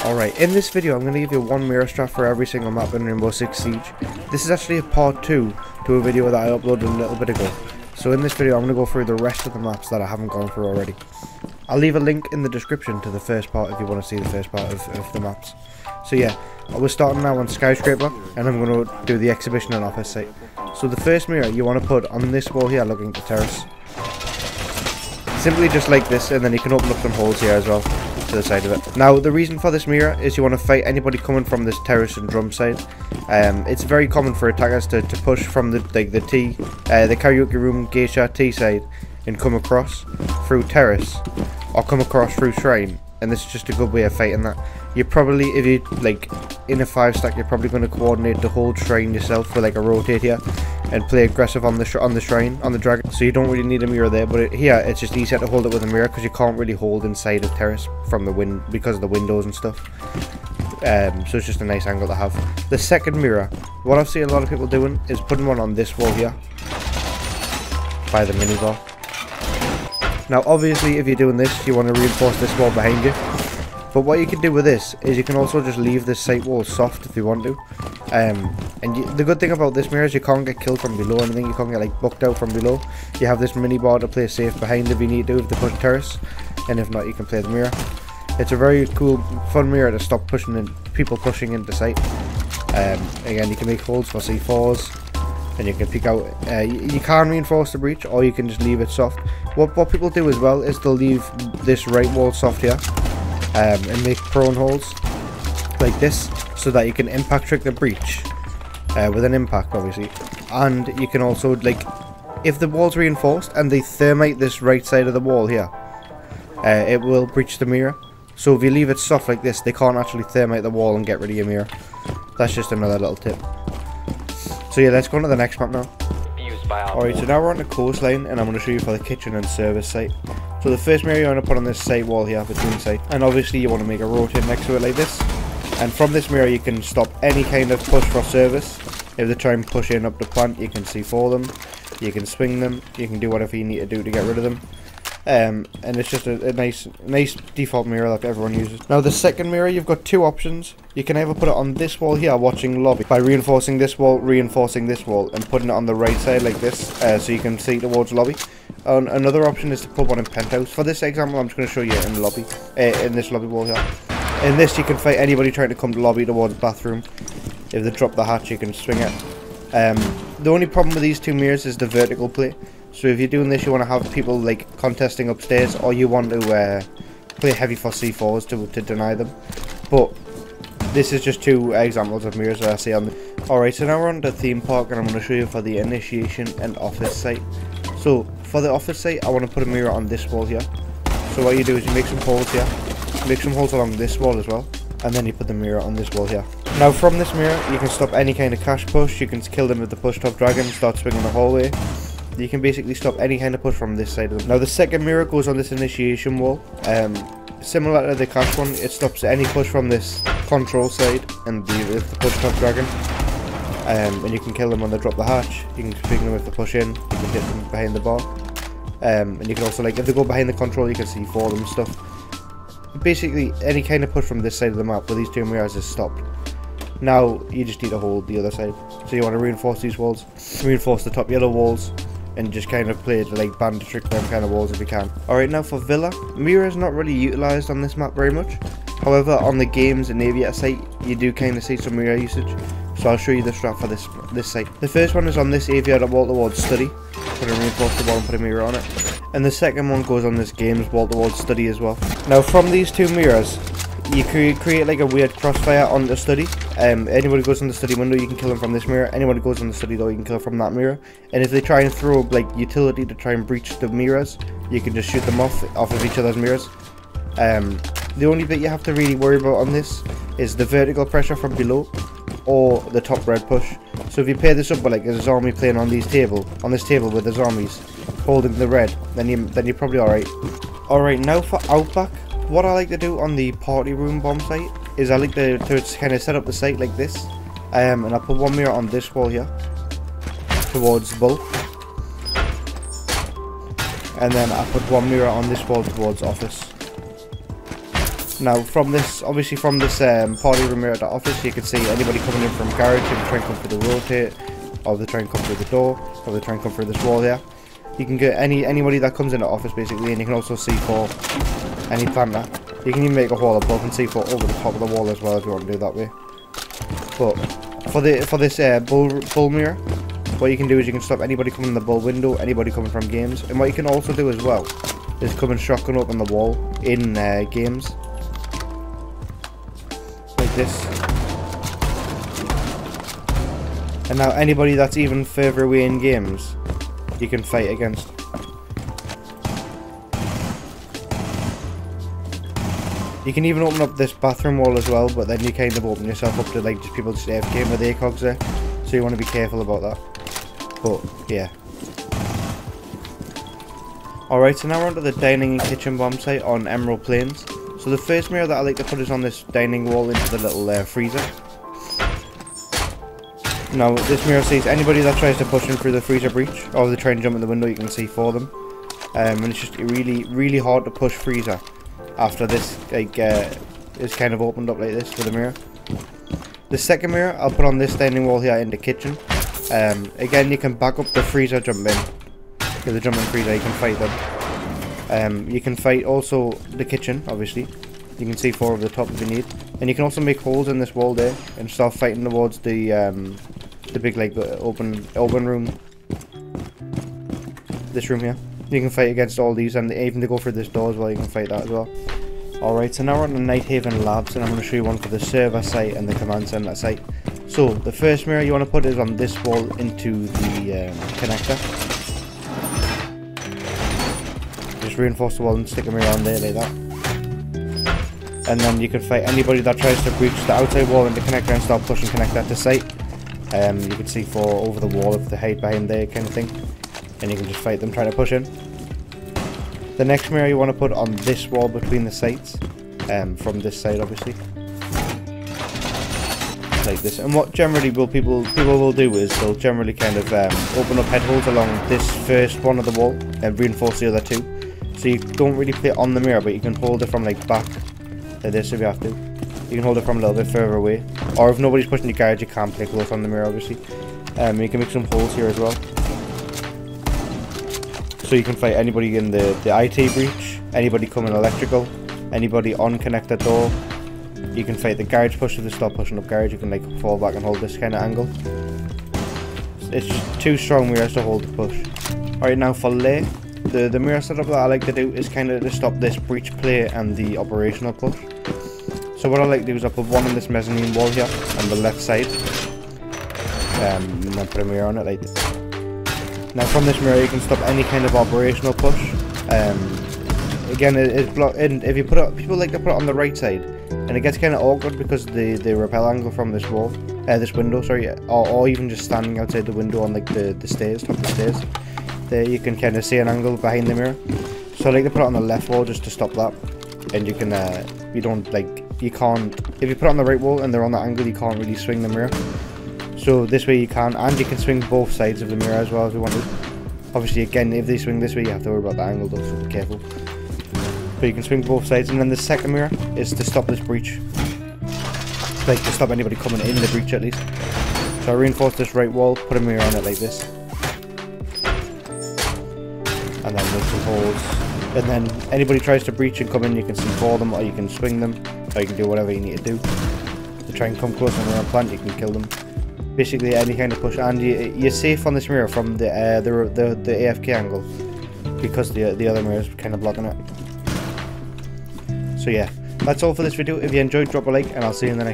Alright, in this video I'm going to give you one Mira strat for every single map in Rainbow Six Siege. This is actually a part 2 to a video that I uploaded a little bit ago. So in this video I'm going to go through the rest of the maps that I haven't gone through already. I'll leave a link in the description to the first part if you want to see the first part of the maps. So yeah, we're starting now on Skyscraper and I'm going to do the exhibition and office site. So the first mirror you want to put on this wall here looking at the terrace. Simply just like this, and then you can open up some holes here as well to the side of it. Now the reason for this mirror is you want to fight anybody coming from this terrace and drum side. It's very common for attackers to push from the karaoke room, geisha, T side and come across through terrace or come across through shrine, and this is just a good way of fighting that. You're probably, if you like in a 5 stack, you're probably going to coordinate the whole shrine yourself with like a rotate here and play aggressive on the shrine, on the dragon, so you don't really need a mirror there. But here it's just easier to hold it with a mirror because you can't really hold inside of terrace from the wind because of the windows and stuff. So it's just a nice angle to have. The second mirror, what I've seen a lot of people doing is putting one on this wall here by the minibar. Now obviously if you're doing this you want to reinforce this wall behind you, but what you can do with this is you can also just leave this site wall soft if you want to. The good thing about this mirror is you can't get killed from below or anything. You can't get like bucked out from below. You have this mini bar to play safe behind if you need to, if they push terrace, and if not you can play the mirror. It's a very cool, fun mirror to stop people pushing into sight. Again, you can make holes for C4s, and you can pick out. You can reinforce the breach, or you can just leave it soft. What people do as well is they'll leave this right wall soft here, and make prone holes like this, so that you can impact trick the breach with an impact, obviously. And you can also, like, if the wall's reinforced and they thermite this right side of the wall here, it will breach the mirror. So if you leave it soft like this, they can't actually thermite the wall and get rid of your mirror. That's just another little tip. So yeah, let's go on to the next map now. Alright, so now we're on the coastline and I'm going to show you for the kitchen and service site. So the first mirror you want to put on this side wall here between site, and obviously you want to make a rotate next to it like this. And from this mirror you can stop any kind of push for service. If they try and push in up the plant, you can C4 them, you can swing them, you can do whatever you need to do to get rid of them. And it's just a nice default mirror that everyone uses. Now the second mirror, you've got two options. You can either put it on this wall here watching lobby by reinforcing this wall, and putting it on the right side like this, so you can see towards lobby. And another option is to put one in penthouse. For this example I'm just going to show you in the lobby, in this lobby wall here. In this you can fight anybody trying to come to lobby towards bathroom. If they drop the hatch you can swing it. The only problem with these two mirrors is the vertical play. So if you're doing this you want to have people like contesting upstairs, or you want to play heavy for C4s to deny them. But this is just two examples of mirrors that I see on the... Alright, so now we're on the theme park and I'm going to show you for the initiation and office site. So for the office site I want to put a mirror on this wall here. So what you do is you make some holes here, make some holes along this wall as well, and then you put the mirror on this wall here. Now from this mirror you can stop any kind of cash push, you can kill them with the push top dragon, start swinging the hallway. You can basically stop any kind of push from this side of them. Now the second mirror goes on this initiation wall. Similar to the cash one, it stops any push from this control side and the push top dragon. And you can kill them when they drop the hatch. You can swing them with the push in, you can hit them behind the bar. And you can also, like, if they go behind the control you can see for them and stuff. Basically any kind of push from this side of the map with these two mirrors is stopped. Now you just need to hold the other side. So you want to reinforce these walls, reinforce the top yellow walls, and just kind of play the like bandit trick them kind of walls if you can. Alright, now for Villa, mirror is not really utilised on this map very much. However, on the games and aviator site, you do kind of see some mirror usage. So I'll show you the strat for this site. The first one is on this aviator wall towards study. Put a reinforce the wall and put a mirror on it. And the second one goes on this games wall towards study as well. Now from these two mirrors, you create like a weird crossfire on the study. Anybody goes on the study window you can kill them from this mirror. Anyone who goes on the study door you can kill from that mirror. And if they try and throw like utility to try and breach the mirrors, you can just shoot them off of each other's mirrors. The only bit you have to really worry about on this is the vertical pressure from below or the top red push. So if you pair this up with like a zombie playing on this table with the zombies holding the red, then you're probably alright. Alright, now for Outback. What I like to do on the party room bomb site is I like to kind of set up the site like this, and I'll put one mirror on this wall here towards bulk, and then I put one mirror on this wall towards office. Now from this, obviously from this party room here at the office, you can see anybody coming in from garage, if they try and come through the rotate, or they try and come through the door, or they try and come through this wall here. You can get anybody that comes in the office basically, and you can also see for any planter. You can even make a wall above and see for over the top of the wall as well if you want to do it that way. But for this bull mirror, what you can do is you can stop anybody coming in the bull window, anybody coming from games, and what you can also do as well is come and shotgun open the wall in games like this. And now anybody that's even further away in games, you can fight against. You can even open up this bathroom wall as well, but then you kind of open yourself up to like just people just AFK with ACOGs there, so you want to be careful about that. But yeah. Alright, so now we're onto the dining and kitchen bomb site on Emerald Plains. So the first mirror that I like to put is on this dining wall into the little freezer. Now this mirror sees anybody that tries to push in through the freezer breach, or they try and jump in the window, you can see for them. And it's just really hard to push freezer after this like is kind of opened up like this for the mirror. The second mirror I'll put on this dining wall here in the kitchen. Again, you can back up the freezer jump in. With the jump in freezer, you can fight them. You can fight also the kitchen, obviously. You can see 4 over the top if you need. And you can also make holes in this wall there and start fighting towards the big like open room. This room here. You can fight against all these, and even to go through this door as well, you can fight that as well. Alright, so now we're on the Nighthaven Labs, and I'm going to show you one for the server site and the command center site. So, the first mirror you want to put is on this wall into the connector. Just reinforce the wall and stick a mirror on there like that. And then you can fight anybody that tries to breach the outside wall in the connector and start pushing connector to site. You can see for over the wall if they hide behind there kind of thing. And you can just fight them trying to push in. The next mirror you want to put on this wall between the sites, from this side obviously, like this. And what generally people will do is they'll generally kind of open up head holes along this first one of the wall and reinforce the other 2. So you don't really put it on the mirror, but you can hold it from like back like this if you have to. You can hold it from a little bit further away, or if nobody's pushing the garage, you can't play close on the mirror obviously. You can make some holes here as well. So you can fight anybody in the IT breach, anybody coming electrical, anybody on connector door. You can fight the garage push if they stop pushing up garage. You can like fall back and hold this kind of angle. It's just 2 strong mirrors to hold the push. Alright, now for lay, the mirror setup that I like to do is kind of to stop this breach play and the operational push. So what I like to do is I put one on this mezzanine wall here on the left side, and then put a mirror on it like this. Now from this mirror you can stop any kind of operational push. Again, if you put it, people like to put it on the right side, and it gets kind of awkward because the repel angle from this wall, this window, sorry, or even just standing outside the window on like the stairs, top of the stairs. There you can kind of see an angle behind the mirror. So I like to put it on the left wall just to stop that. And you can, you can't, if you put it on the right wall and they're on that angle, you can't really swing the mirror. So this way you can, and you can swing both sides of the mirror as well if you want to. Obviously again, if they swing this way you have to worry about the angle though, so be careful. But you can swing both sides, and then the second mirror is to stop this breach. Like to stop anybody coming in the breach at least. So I reinforce this right wall, put a mirror on it like this. And then make some holes. And then anybody tries to breach and come in, you can see for them, or you can swing them, or you can do whatever you need to do. To try and come close and around plant, you can kill them. Basically any kind of push, and you're safe on this mirror from the AFK angle, because the other mirror is kind of blocking it. So yeah, that's all for this video. If you enjoyed, drop a like, and I'll see you in the next